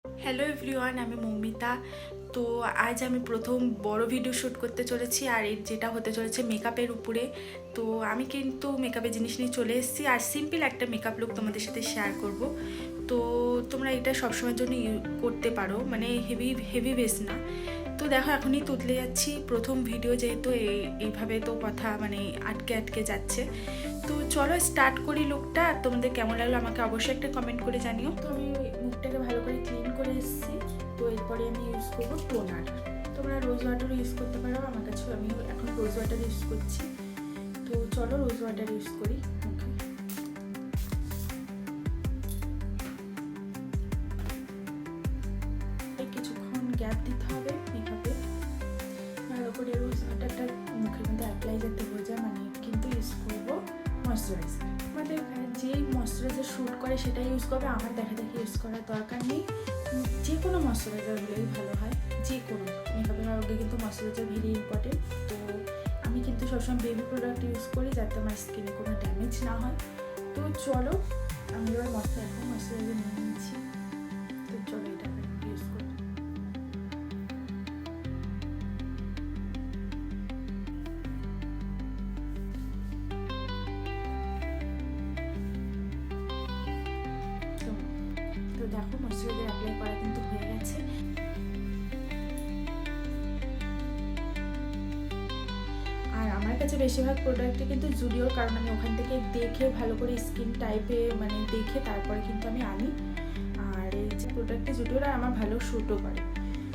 Hello everyone, আমি মৌমিতা। তো আজ আমি প্রথম বড় ভিডিও শ্যুট করতে চলেছি, আর যেটা হতে চলেছে মেকআপের উপরে। তো আমি কিন্তু মেকআপের জিনিস নিয়ে চলে এসেছি, আর সিম্পল একটা মেকআপ লুক তোমাদের সাথে শেয়ার করব। তো তোমরা এটা সবসময়ের জন্য করতে পারো, মানে হেভি হেভি বেস না। তো দেখো এখনই তুতলে যাচ্ছি, প্রথম ভিডিও যেহেতু এইভাবে তো কথা মানে আটকে আটকে যাচ্ছে। তো চলো স্টার্ট করি লুকটা। আর তোমাদের কেমন লাগলো আমাকে অবশ্যই একটা কমেন্ট করে জানিও। তো আমি মুখটাকে ভালো করে ক্লিন করে এসেছি। তো এরপরে আমি ইউজ করবো টোনার। তোমরা রোজ ওয়াটারও ইউজ করতে পারো, আমার কাছে আমি এখন রোজ ওয়াটার ইউজ করছি। তো চলো রোজ ওয়াটার ইউজ করি। কিছুক্ষণ গ্যাপ দিতে হবে মেকআপে, ভালো করে রোজ ওয়াটারটা মুখের মধ্যে অ্যাপ্লাই যাতে হয়ে যায়। মানে কিন্তু ইউজ করবো ময়শ্চারাইজার। আমাদের যেই ময়শ্চারাইজার শ্যুট করে সেটাই ইউজ করবে, আমার দেখা দেখি ইউজ করার দরকার নেই। যে কোনো ময়শ্চারাইজার হলেই ভালো হয়, যে কোনো মেকআপের আগে কিন্তু ময়শ্চারাইজার ভেরি ইম্পর্টেন্ট। তো আমি কিন্তু সবসময় বেবি প্রোডাক্ট ইউজ করি যাতে আমার স্কিনে কোনো ড্যামেজ না হয়। তো চলো আমি এবার ময়শ্চারাইজার নিয়ে নিচ্ছি। তো চলো এটা ইউজ করি। তো দেখো ময়শ্চারাইজার অ্যাপ্লাই করা কিন্তু হয়ে গেছে। আর আমার কাছে বেশিরভাগ প্রোডাক্টই কিন্তু জুডিওর, কারণ আমি ওখান থেকে দেখে ভালো করে স্কিন টাইপে মানে দেখে তারপরে কিন্তু আমি আনি। আর এই যে প্রোডাক্টটি জুডিওর আমার ভালো শ্যুটও করে।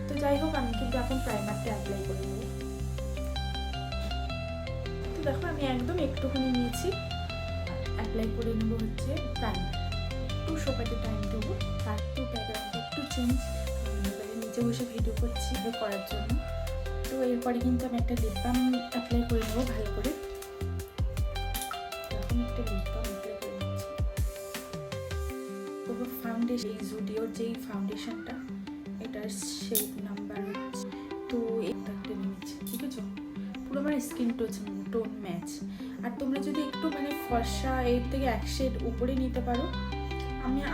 তো যাই হোক আমি কিন্তু এখন প্রাইমারটা অ্যাপ্লাই করে নেব। তো দেখো আমি একদম একটুখানি নিয়েছি, অ্যাপ্লাই করে নেবো হচ্ছে প্রাইমার। একটু সোপাতে টাইম দেবো, তার একটু ব্যাকগ্রাউন্ডটা একটু চেঞ্জ, নিচে বসে ভিডিও করছি করার জন্য। তো এরপরে কিন্তু আমি একটা লিপ বাম অ্যাপ্লাই করে নেবো ভালো করে। এখন একটা লিপ বাম অ্যাপ্লাই করে নিচ্ছি। তো ফাউন্ডেশন, এই জুডিওর যেই ফাউন্ডেশনটা, এটার শেড নাম্বার হচ্ছে, তো এটা একটা নিয়েছি, ঠিক আছে? পুরো আমার স্কিন টোন ম্যাচ। আর তোমরা যদি একটু মানে ফর্সা এর থেকে এক শেড উপরে নিতে পারো।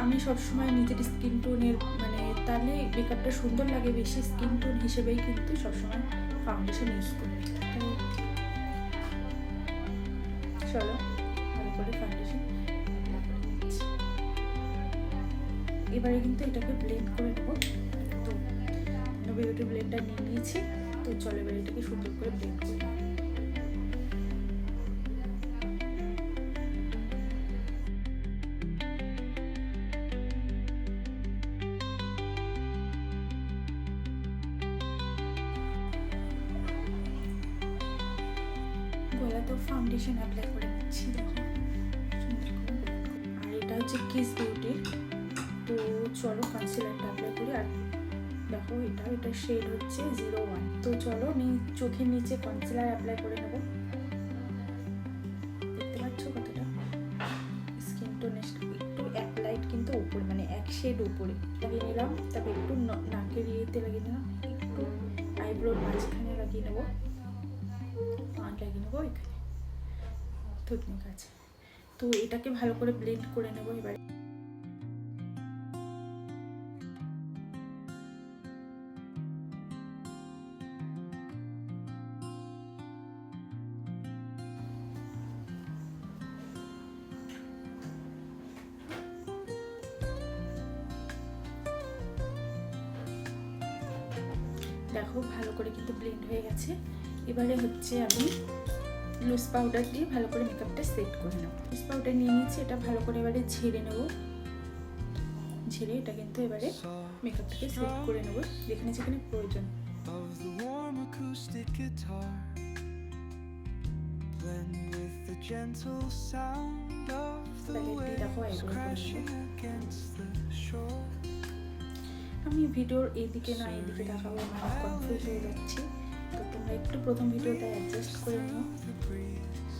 আমি সবসময় নিজের স্কিন টোনের মানে তাহলে মেকআপটা সুন্দর লাগে, বেশি স্কিন টোন হিসেবেই কিন্তু সবসময় ফাউন্ডেশন ইউজ করি। চলো ভালো করে ফাউন্ডেশন এবারে কিন্তু এটাকে ব্লেন্ড করে নেবো। তো বিউটি ব্লেন্ডার নিয়ে নিয়েছি। তো চলো এবার এটাকে সুন্দর করে ব্লেন্ড করি। গলাতেও ফাউন্ডেশন অ্যাপ্লাই করে নিচ্ছি, দেখো। আর এটা হচ্ছে কিস বিউটির। তো চলো কনসিলারটা অ্যাপ্লাই করি। আর দেখো এটা শেড হচ্ছে 01। তো চলো আমি চোখের নিচে কনসিলার অ্যাপ্লাই করে নেব। দেখতে পাচ্ছ কতটা স্কিন টোনের একটু এক লাইট কিন্তু উপরে, মানে এক শেড উপরে লাগিয়ে নিলাম। তারপর একটু নাকের ইয়েতে লাগিয়ে নিলাম, একটু আইব্রোর মাঝখানে লাগিয়ে নেবো, লাগিয়ে নেবো এখানে থুতনির কাছে। তো এটাকে ভালো করে ব্লেন্ড করে নেবো এবারে। দেখো ভালো করে কিন্তু ব্লেন্ড হয়ে গেছে। এবারে হচ্ছে আমি লুজ পাউডার দিয়ে ভালো করে মেকআপটা সেট করে নেব। লুজ পাউডার নিয়ে নিচ্ছি, এটা ভালো করে এবারে ঝেড়ে নেব। ঝেড়ে এটা কিন্তু এবারে মেকআপটাকে সেট করে নেব যেখানে যেখানে প্রয়োজন। আমি ভিডিওর এইদিকে না এইদিকে দেখাবো, আমার কনফিউজ হয়ে যাচ্ছি। তো তোমরা একটু প্রথম ভিডিওটা অ্যাডজাস্ট করে নিও।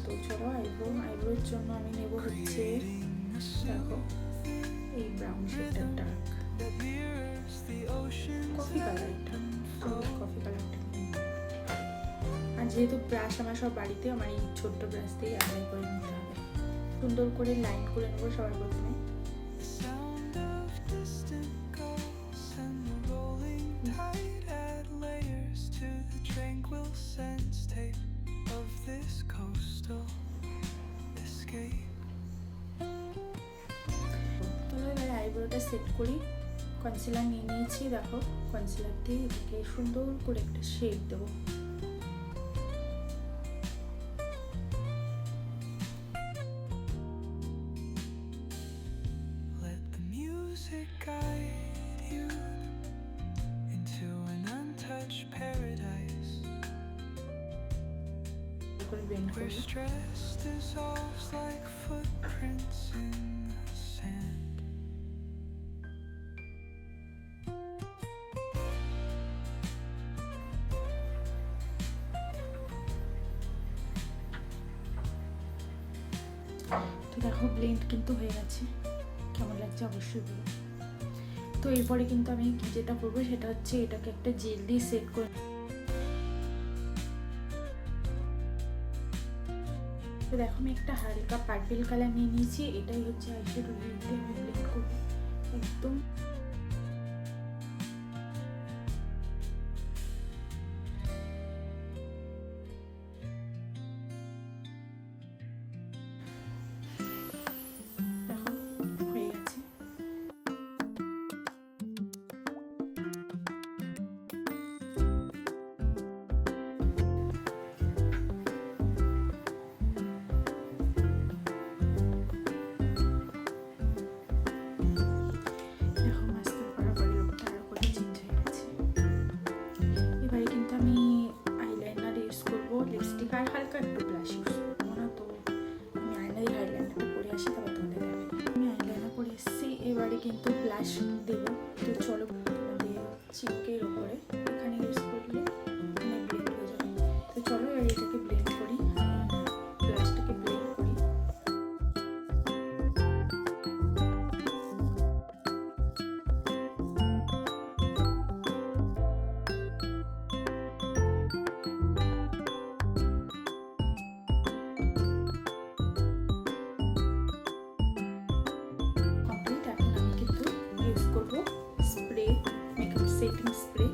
তো চলো আইব্রোর জন্য আমি নেব হচ্ছে, দেখো এই ব্রাউন শেডটা, ডার্ক কফি কালারটা, কফি কালারটা। আর যেহেতু ব্রাশ আমার সব বাড়িতে, আমার এই ছোট্ট ব্রাশ দিয়ে অ্যাপ্লাই করে নিতে হবে। সুন্দর করে লাইন করে নেবো সবার প্রথমে। সেট করি। কনসিলার নিয়ে নিয়েছি, দেখো কনসিলার দিয়ে এটাকে সুন্দর করে একটা শেড দেবো। Where stress dissolves like footprints in the sand. তো দেখো ব্লেন্ড কিন্তু হয়ে গেছে, কেমন লাগছে অবশ্যই বলো। তো এরপরে কিন্তু আমি যেটা করবো সেটা হচ্ছে এটাকে একটা জেল দিয়ে সেট করে। তো দেখো আমি একটা হালকা পার্পল কালার নিয়ে নিয়েছি, এটাই হচ্ছে আইশ্যাডো দিয়ে আমি ব্লেন্ড করব একদম। দেখো হয়ে গেছে। লিপস্টিক আর হালকা একটু ব্লাশ ইউজ করবো না, তো আমি আইলাইনারটা পরে আসি, তারপর তোমাদের দেখাই। আমি আইলাইনার পরে এসেছি, এবারে কিন্তু ব্লাশ দেবো। তো চলো দিয়ে চিকের ওপরে এখানে ইউজ করলে ব্লেন্ড হয়ে যাবে। তো চলো এবার এটাকে ব্লেন্ড করি, ব্লাশটাকে ব্লেন্ড করি। Spray, makeup setting spray.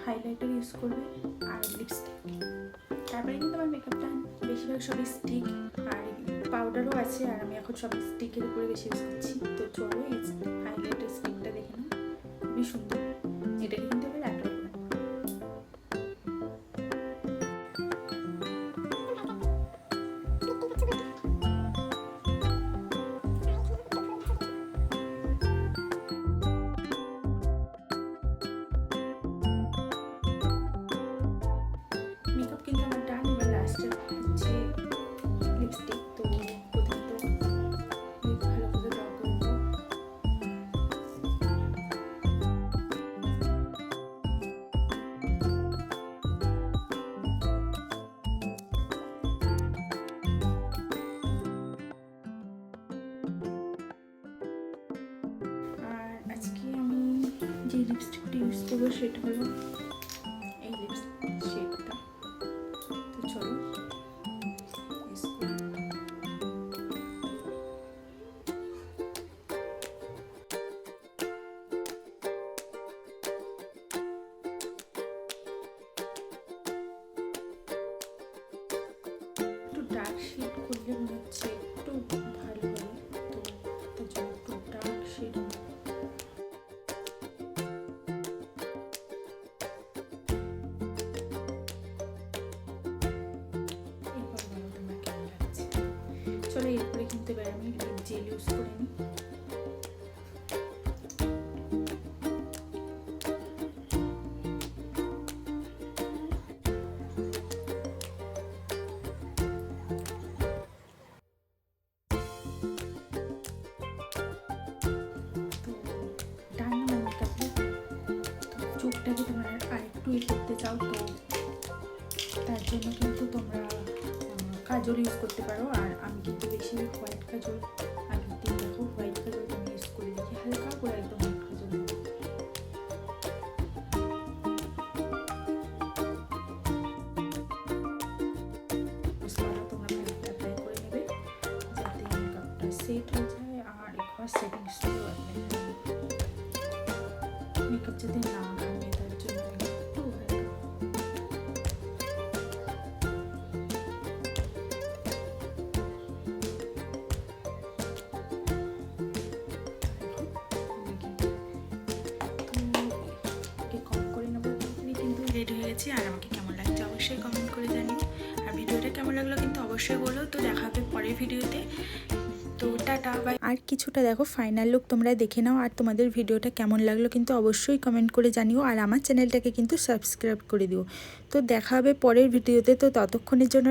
Highlighter use করবে আর লিপস্টিক। তারপরে কিন্তু আমার মেকআপটা বেশিরভাগ সবই স্টিক আর পাউডারও আছে, আর আমি এখন সব স্টিকের উপরে বেশি ইউজ করছি। তো চলো এই হাইলাইটার স্টিকটা দেখে নাও, খুবই সুন্দর। এটাকে কিন্তু এবার অ্যাপ্লাই করবো। কিন্তু আমার ডান, এবার লাস্টে হচ্ছে লিপস্টিক। তো প্রথমে তো ভালো করে ড্র করবো। আর আজকে আমি যে লিপস্টিকটা ইউজ করবো সেটা হলো এই লিপস্টিক শেডটা। তো চলো ইউজ করি। একটু ডার্ক শেড করলে মনে হচ্ছে একটু ভালো হয়, তো তার জন্য একটু ডার্ক শেড। চলো এরপরে কিন্তু এবার আমি লিপ জেল ইউজ করে নিই। চোখটাকে তোমরা আরেকটু করতে চাও তো তার জন্য কিন্তু তোমরা কাজল ইউজ করতে পারো। আর আমি কিন্তু বেশি হোয়াইট কাজল আগের দিন দেখো হোয়াইট কাজলটা আমি ইউজ করে দেখি, হালকা করে একদম হোয়াইট কাজল। তোমরা অ্যাপ্লাই করে নেবে যাতে মেকআপটা সেট হয়ে যায়, আর একবার সেটিং স্প্রেও অ্যাপ্লাই করবে, মেকআপ যাতে না ঘামে তার জন্য একটু হালকা। রেডি হয়ে গেছি। আর আমাকে কেমন লাগছে অবশ্যই কমেন্ট করে জানিও। আর ভিডিওটা কেমন লাগলো কিন্তু অবশ্যই বলো। তো দেখা হবে পরের ভিডিওতে। তো টাটা বাই। আর কিছুটা দেখো ফাইনাল লুক তোমরা দেখে নাও। আর তোমাদের ভিডিওটা কেমন লাগলো কিন্তু অবশ্যই কমেন্ট করে জানিও। আর আমার চ্যানেলটাকে কিন্তু সাবস্ক্রাইব করে দিও। তো দেখা হবে পরের ভিডিওতে। তো ততক্ষণের জন্য